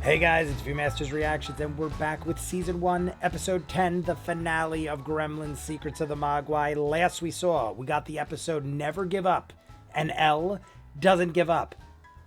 Hey guys, it's ViewMasters Reactions, and we're back with Season 1, Episode 10, the finale of Gremlins, Secrets of the Mogwai. Last we got the episode Never Give Up, and Elle doesn't give up.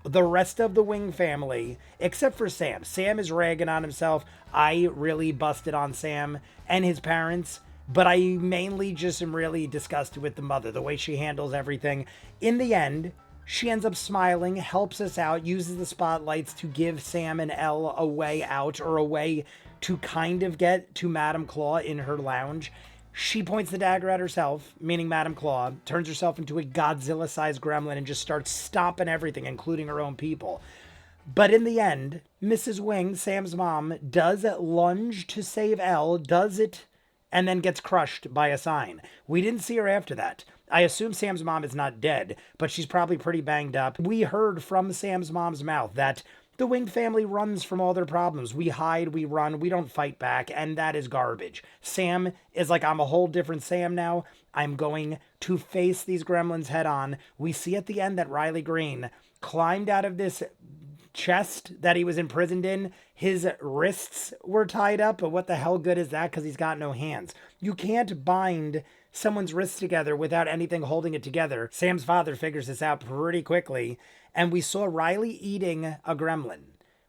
The rest of the Wing family, except for Sam. Sam is ragging on himself. I really busted on Sam and his parents, but I mainly just am really disgusted with the mother, the way she handles everything. In the end, she ends up smiling, helps us out, uses the spotlights to give Sam and Elle a way out, or a way to kind of get to Madame Claw in her lounge. She points the dagger at herself, meaning Madame Claw, turns herself into a Godzilla-sized gremlin and just starts stomping everything, including her own people. But in the end, Mrs. Wing, Sam's mom, does lunge to save Elle, does it, and then gets crushed by a sign. We didn't see her after that. I assume Sam's mom is not dead, but she's probably pretty banged up. We heard from Sam's mom's mouth that the Wing family runs from all their problems. We hide, we run, we don't fight back, and that is garbage. Sam is like, I'm a whole different Sam now. I'm going to face these gremlins head on. We see at the end that Riley Green climbed out of this chest that he was imprisoned in. His wrists were tied up, but what the hell good is that? Because he's got no hands. You can't bind someone's wrists together without anything holding it together. Sam's father figures this out pretty quickly, and we saw Riley eating a gremlin.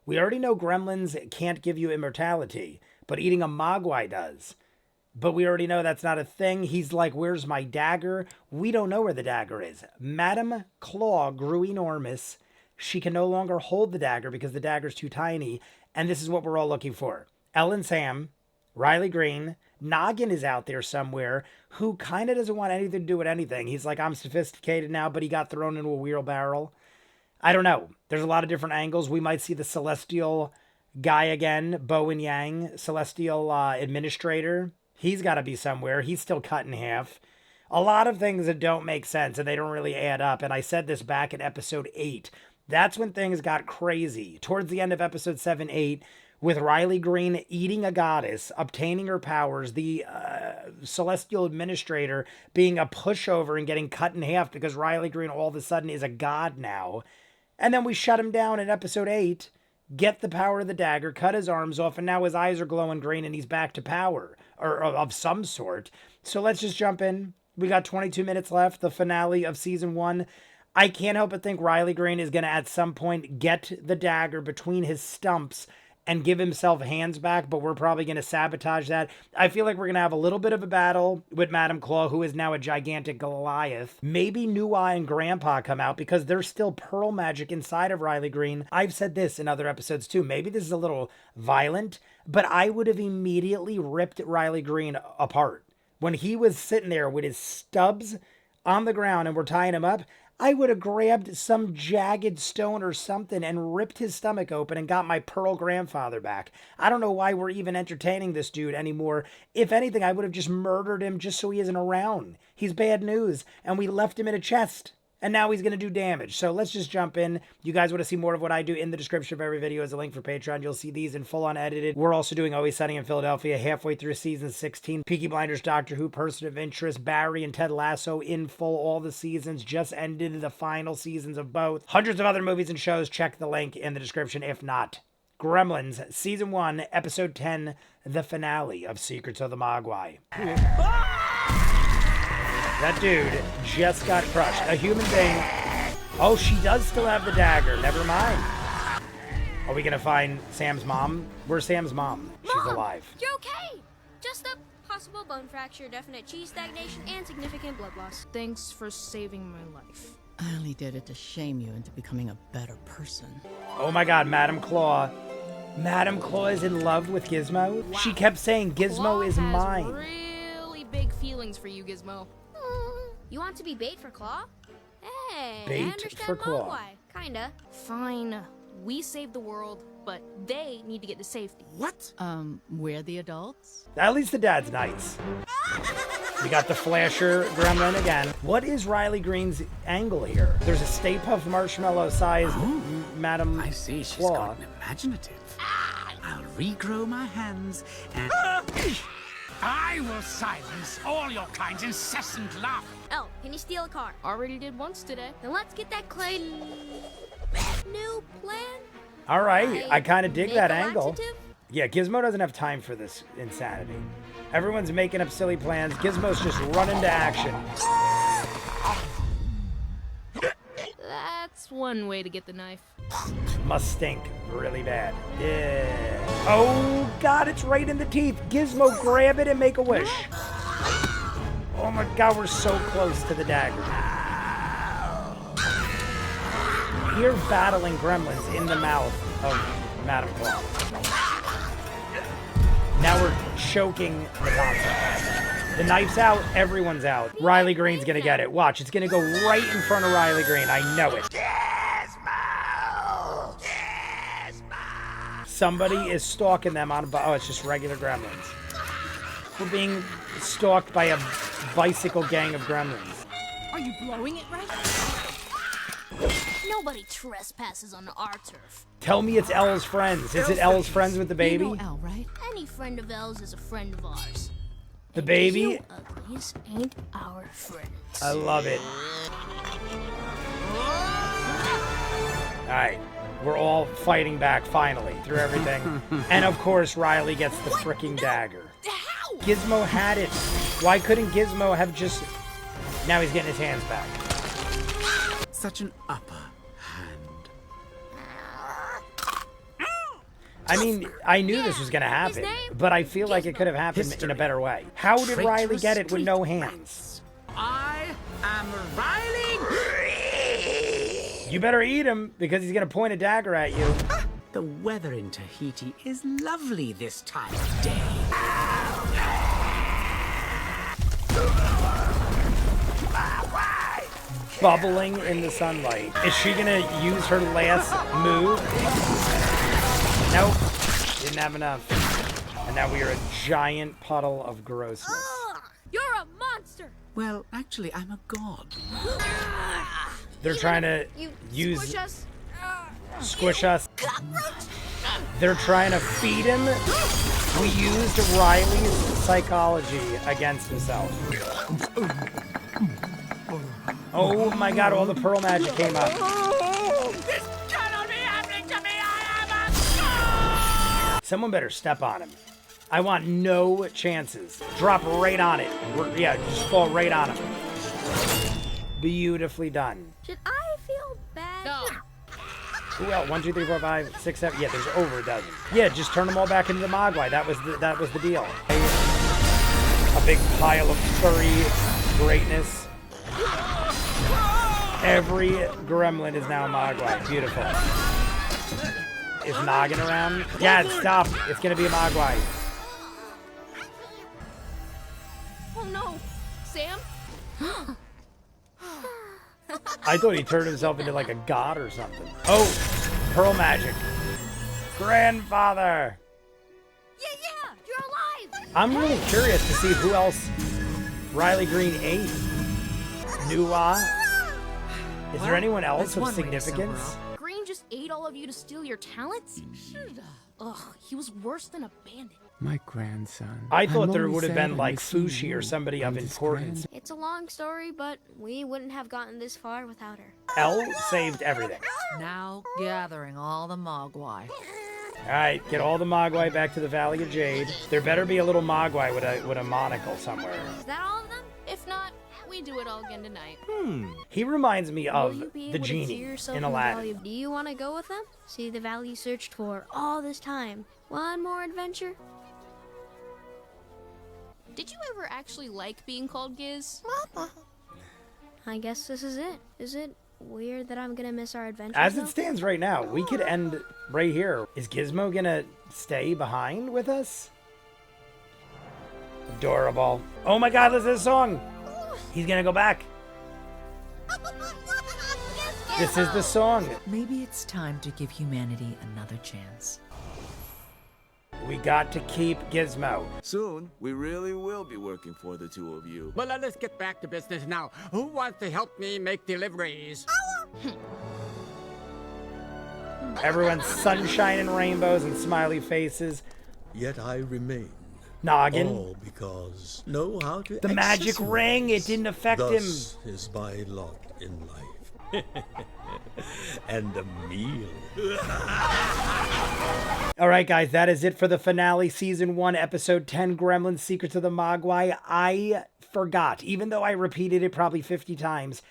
We already know gremlins can't give you immortality, but eating a Mogwai does. But we already know that's not a thing. He's like, where's my dagger? We don't know where the dagger is. Madame Claw grew enormous. She can no longer hold the dagger because the dagger's too tiny, and this is what we're all looking for. Elle and Sam, Riley Green, Noggin is out there somewhere, who kind of doesn't want anything to do with anything. He's like, I'm sophisticated now, but he got thrown into a wheelbarrow. I don't know. There's a lot of different angles. We might see the Celestial guy again, Bowen Yang, Celestial Administrator. He's got to be somewhere. He's still cut in half. A lot of things that don't make sense, and they don't really add up. And I said this back in Episode 8. That's when things got crazy. Towards the end of Episode 7, 8, with Riley Green eating a goddess, obtaining her powers, the Celestial Administrator being a pushover and getting cut in half because Riley Green all of a sudden is a god now. And then we shut him down in Episode 8, get the power of the dagger, cut his arms off, and now his eyes are glowing green and he's back to power, or of some sort. So let's just jump in. We got 22 minutes left, the finale of Season 1. I can't help but think Riley Green is going to at some point get the dagger between his stumps and give himself hands back, but we're probably going to sabotage that. I feel like we're going to have a little bit of a battle with Madame Claw, who is now a gigantic Goliath. Maybe Nuwa and Grandpa come out because there's still pearl magic inside of Riley Green. I've said this in other episodes too. Maybe this is a little violent, but I would have immediately ripped Riley Green apart. When he was sitting there with his stubs on the ground and we're tying him up, I would have grabbed some jagged stone or something and ripped his stomach open and got my Pearl grandfather back. I don't know why we're even entertaining this dude anymore. If anything, I would have just murdered him just so he isn't around. He's bad news, and we left him in a chest, and now he's going to do damage. So let's just jump in. You guys want to see more of what I do? In the description of every video is a link for Patreon. You'll see these in full unedited. We're also doing Always Sunny in Philadelphia, halfway through season 16. Peaky Blinders, Doctor Who, Person of Interest, Barry and Ted Lasso in full. All the seasons just ended, the final seasons of both. Hundreds of other movies and shows. Check the link in the description if not. Gremlins, Season 1, Episode 10, the finale of Secrets of the Mogwai. That dude just got crushed. A human being. Oh, she does still have the dagger. Never mind. Are we going to find Sam's mom? Where's Sam's mom? She's alive. You're okay. Just a possible bone fracture, definite cheese stagnation, and significant blood loss. Thanks for saving my life. I only did it to shame you into becoming a better person. Oh my god, Madame Claw. Madame Claw is in love with Gizmo? Wow. She kept saying Gizmo Claw is has mine. Really big feelings for you, Gizmo. You want to be bait for Claw? Hey, Bait I understand for Claw. Mogwai. Kinda. Fine. We saved the world, but they need to get to safety. What? We're the adults? At least the dad's nice. We got the flasher gremlin again. What is Riley Green's angle here? There's a Stay Puft Marshmallow-sized Madame I see, she's Claw. gotten imaginative. I'll regrow my hands and... I will silence all your kind's incessant laughing. Oh, can you steal a car? Already did once today. Then let's get that clay. New plan? All right, I kind of dig make that a angle. laxative? Yeah, Gizmo doesn't have time for this insanity. Everyone's making up silly plans. Gizmo's just running to action. That's one way to get the knife. Must stink really bad. Yeah. Oh, God, it's right in the teeth. Gizmo, grab it and make a wish. Oh, my God, we're so close to the dagger. You're battling gremlins in the mouth of Madame Claw. Now we're choking the concept. The knife's out, everyone's out. Riley Green's gonna get it. Watch, it's gonna go right in front of Riley Green. I know it. Somebody is stalking them on a oh, it's just regular gremlins. We're being stalked by a bicycle gang of gremlins. Are you blowing it right? Nobody trespasses on our turf. Tell me it's Elle's friends. Is it Elle's friends with the baby? You know Elle, right? Any friend of Elle's is a friend of ours. The baby? You uglies ain't our friends. I love it. Alright, we're all fighting back finally through everything. And of course, Riley gets the freaking dagger. How? Gizmo had it. Why couldn't Gizmo have just... Now he's getting his hands back. Such an upper hand. I mean, I knew this was going to happen, but I feel like it could have happened in a better way. How did Riley get it with no hands? I am Riley. You better eat him, because he's going to point a dagger at you. The weather in Tahiti is lovely this time of day. Bubbling in the sunlight. Is she going to use her last move? Nope. Didn't have enough. And now we are a giant puddle of grossness. You're a monster. Well, actually, I'm a god. They're trying to use... Squish us. Squish us. They're trying to feed him. We used Riley's psychology against himself. Oh my God, all the pearl magic came up. This cannot be happening to me! I am a god! Someone better step on him. I want no chances. Drop right on it. Yeah, just fall right on him. Beautifully done. Should I feel bad? No. Who else? 1, 2, 3, 4, 5, 6, 7. Yeah, there's over a dozen. Yeah, just turn them all back into the Mogwai. That was the deal. A big pile of furry greatness. Every gremlin is now a Mogwai. Beautiful. Is Noggin around? Yeah, stop. It's gonna be a Mogwai. Oh no. Sam? I thought he turned himself into like a god or something. Oh, pearl magic. Grandfather. Yeah, you're alive. I'm really curious to see who else Riley Green ate. Nuwa? Is there anyone else of significance? Green just ate all of you to steal your talents? Ugh, he was worse than a bandit. My grandson. I thought I'm there only would have sad been I like miss you Fushi or somebody of and his importance. It's a long story, but we wouldn't have gotten this far without her. Elle saved everything. Now gathering all the Mogwai. Alright, get all the Mogwai back to the Valley of Jade. There better be a little Mogwai with a monocle somewhere. Is that all of them? If not, we do it all again tonight. He reminds me Will of you be the able to see genie yourself in the Aladdin. Valley of- Do you want to go with them? See the valley you searched for all this time. One more adventure? Did you ever actually like being called Giz? I guess this is it. Is it weird that I'm gonna miss our adventure? As it stands right now, we could end right here. Is Gizmo gonna stay behind with us? Adorable. Oh my God, listen to this song. He's gonna go back. This is the song. Maybe it's time to give humanity another chance. We got to keep Gizmo. Soon, we really will be working for the two of you. Well, let's get back to business now. Who wants to help me make deliveries? Everyone's sunshine and rainbows and smiley faces. Yet I remain. Noggin. All because know how to The magic exercise. ring, it didn't affect him. Thus is my lot in life. And a meal. All right, guys, that is it for the finale, Season 1, Episode 10, Gremlins, Secrets of the Mogwai. I forgot, even though I repeated it probably 50 times,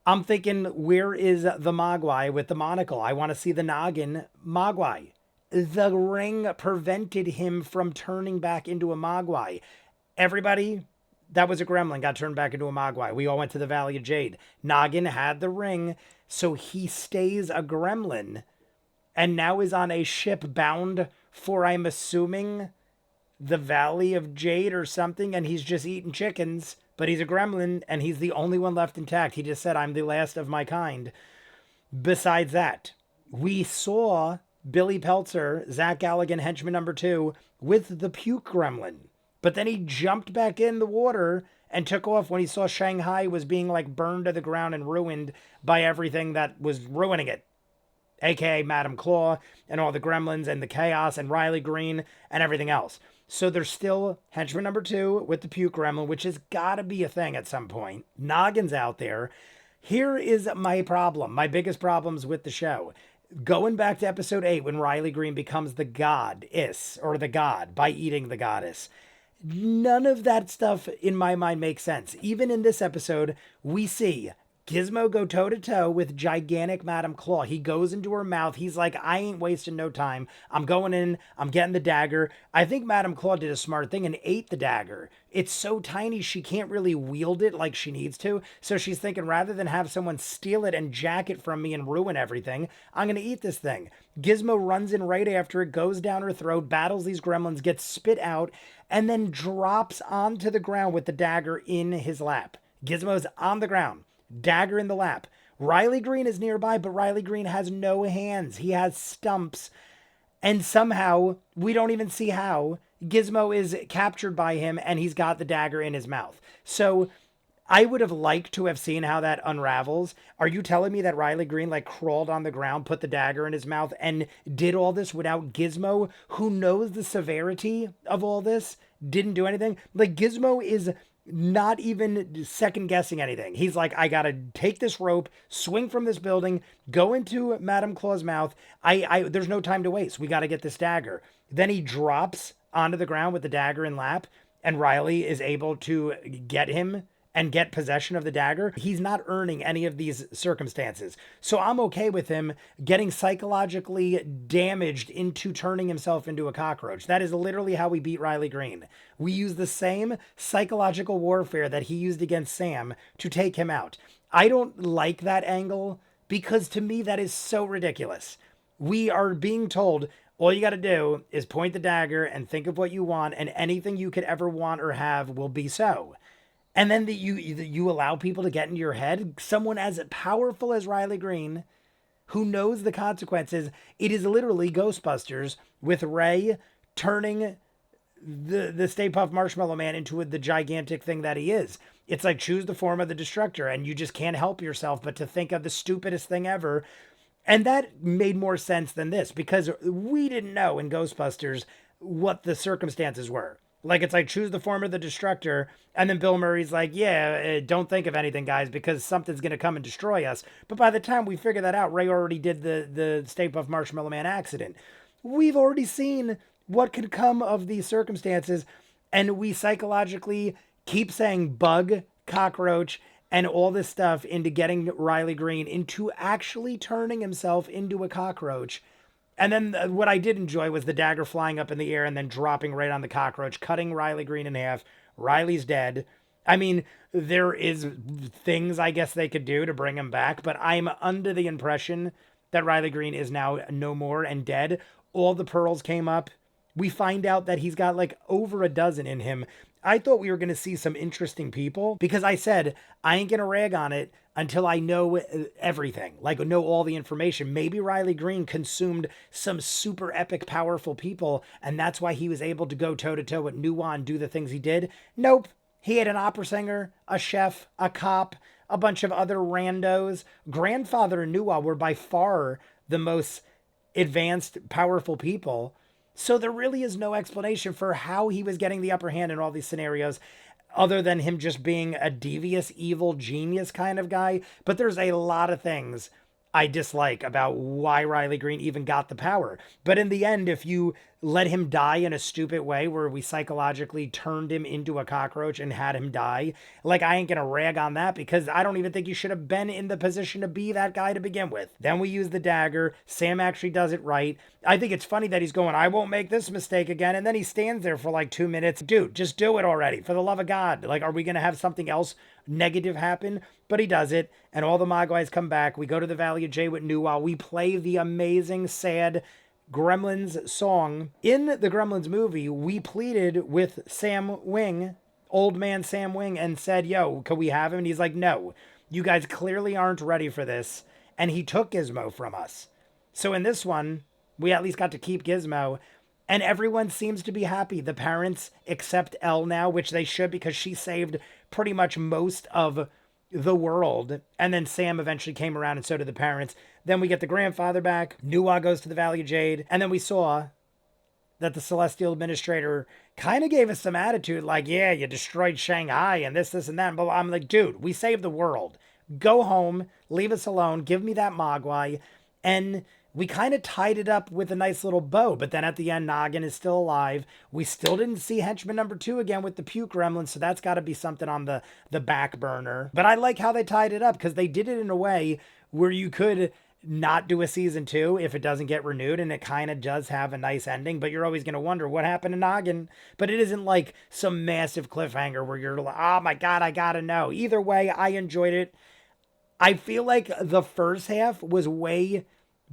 I'm thinking, where is the Mogwai with the monocle? I want to see the noggin Mogwai. The ring prevented him from turning back into a Mogwai. Everybody that was a gremlin got turned back into a Mogwai. We all went to the Valley of Jade. Noggin had the ring, so he stays a gremlin and now is on a ship bound for, I'm assuming, the Valley of Jade or something, and he's just eating chickens, but he's a gremlin, and he's the only one left intact. He just said, I'm the last of my kind. Besides that, we saw Billy Peltzer, Zach Galligan, henchman number 2, with the puke gremlin. But then he jumped back in the water and took off when he saw Shanghai was being like burned to the ground and ruined by everything that was ruining it. AKA Madam Claw and all the gremlins and the chaos and Riley Green and everything else. So there's still henchman number 2 with the puke gremlin, which has got to be a thing at some point. Noggin's out there. Here is my problem, my biggest problems with the show. Going back to episode 8 when Riley Green becomes the goddess, or the god, by eating the goddess. None of that stuff in my mind makes sense. Even in this episode, we see Gizmo go toe-to-toe with gigantic Madam Claw. He goes into her mouth. He's like, I ain't wasting no time. I'm going in. I'm getting the dagger. I think Madam Claw did a smart thing and ate the dagger. It's so tiny she can't really wield it like she needs to. So she's thinking, rather than have someone steal it and jack it from me and ruin everything, I'm going to eat this thing. Gizmo runs in right after it, goes down her throat, battles these gremlins, gets spit out, and then drops onto the ground with the dagger in his lap. Gizmo's on the ground. Dagger in the lap. Riley Green is nearby, but Riley Green has no hands. He has stumps. And somehow, we don't even see how, Gizmo is captured by him and he's got the dagger in his mouth. So I would have liked to have seen how that unravels. Are you telling me that Riley Green like crawled on the ground, put the dagger in his mouth, and did all this without Gizmo, who knows the severity of all this, didn't do anything? Like, Gizmo is not even second guessing anything. He's like, I gotta take this rope, swing from this building, go into Madam Claw's mouth. There's no time to waste. We gotta get this dagger. Then he drops onto the ground with the dagger in lap, and Riley is able to get him and get possession of the dagger. He's not earning any of these circumstances. So I'm okay with him getting psychologically damaged into turning himself into a cockroach. That is literally how we beat Riley Green. We use the same psychological warfare that he used against Sam to take him out. I don't like that angle because to me that is so ridiculous. We are being told all you got to do is point the dagger and think of what you want, and anything you could ever want or have will be so. And then you allow people to get into your head. Someone as powerful as Riley Green, who knows the consequences. It is literally Ghostbusters with Ray turning the Stay Puft Marshmallow Man into the gigantic thing that he is. It's like choose the form of the Destructor, and you just can't help yourself but to think of the stupidest thing ever. And that made more sense than this, because we didn't know in Ghostbusters what the circumstances were. Like, it's like, choose the form of the Destructor, and then Bill Murray's like, yeah, don't think of anything, guys, because something's going to come and destroy us. But by the time we figure that out, Ray already did the Stay Puft Marshmallow Man accident. We've already seen what could come of these circumstances, and we psychologically keep saying bug, cockroach, and all this stuff into getting Riley Green into actually turning himself into a cockroach. And then what I did enjoy was the dagger flying up in the air and then dropping right on the cockroach, cutting Riley Green in half. Riley's dead. I mean, there is things I guess they could do to bring him back, but I'm under the impression that Riley Green is now no more and dead. All the pearls came up. We find out that he's got like over a dozen in him. I thought we were going to see some interesting people because I said, I ain't going to rag on it until I know everything, like know all the information. Maybe Riley Green consumed some super epic, powerful people, and that's why he was able to go toe-to-toe with Nuwa and do the things he did. Nope. He had an opera singer, a chef, a cop, a bunch of other randos. Grandfather and Nuwa were by far the most advanced, powerful people. So there really is no explanation for how he was getting the upper hand in all these scenarios. other than him just being a devious, evil genius kind of guy. But there's a lot of things I dislike about why Riley Green even got the power. But in the end, if you let him die in a stupid way where we psychologically turned him into a cockroach and had him die, like, I ain't gonna rag on that because I don't even think you should have been in the position to be that guy to begin with. Then we use the dagger. Sam actually does it right. I think it's funny that he's going, I won't make this mistake again. And then he stands there for like 2 minutes. Dude, just do it already. For the love of God. Like, are we gonna have something else negative happen? But he does it. And all the Mogwais come back. We go to the Valley of Jay with Nuwa. We play the amazing, sad Gremlins song. In the Gremlins movie, we pleaded with Sam Wing, old man Sam Wing, and said, yo, could we have him? And he's like, no, you guys clearly aren't ready for this. And he took Gizmo from us. So in this one, we at least got to keep Gizmo. And everyone seems to be happy. The parents accept Elle now, which they should because she saved pretty much most of the world. And then Sam eventually came around and so did the parents. Then we get the grandfather back. Nuwa goes to the Valley of Jade. And then we saw that the Celestial Administrator kind of gave us some attitude like, yeah, you destroyed Shanghai and this, and that. But I'm like, dude, we saved the world. Go home. Leave us alone. Give me that Mogwai. And we kind of tied it up with a nice little bow, but then at the end, Noggin is still alive. We still didn't see henchman number 2 again with the puke gremlin, so that's got to be something on the back burner. But I like how they tied it up, because they did it in a way where you could not do a season 2 if it doesn't get renewed, and it kind of does have a nice ending, but you're always going to wonder what happened to Noggin. But it isn't like some massive cliffhanger where you're like, oh my God, I got to know. Either way, I enjoyed it. I feel like the first half was way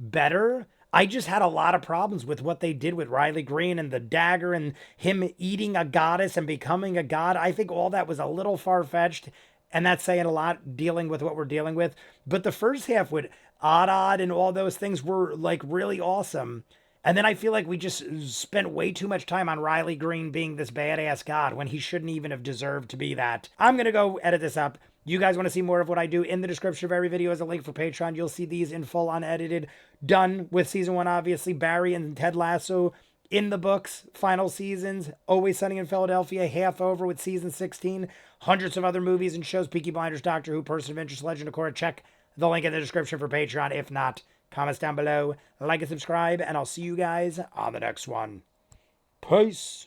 better. I just had a lot of problems with what they did with Riley Green and the dagger and him eating a goddess and becoming a god. I think all that was a little far-fetched, and that's saying a lot dealing with what we're dealing with. But the first half with Odd and all those things were like really awesome. And then I feel like we just spent way too much time on Riley Green being this badass god when he shouldn't even have deserved to be that. I'm going to go edit this up. You guys want to see more of what I do? In the description of every video is a link for Patreon. You'll see these in full unedited. Done with season 1, obviously. Barry and Ted Lasso in the books. Final seasons. Always Sunny in Philadelphia. Half over with season 16. Hundreds of other movies and shows. Peaky Blinders, Doctor Who, Person of Interest, Legend of Korra. Check the link in the description for Patreon. If not, comments down below. Like and subscribe. And I'll see you guys on the next one. Peace.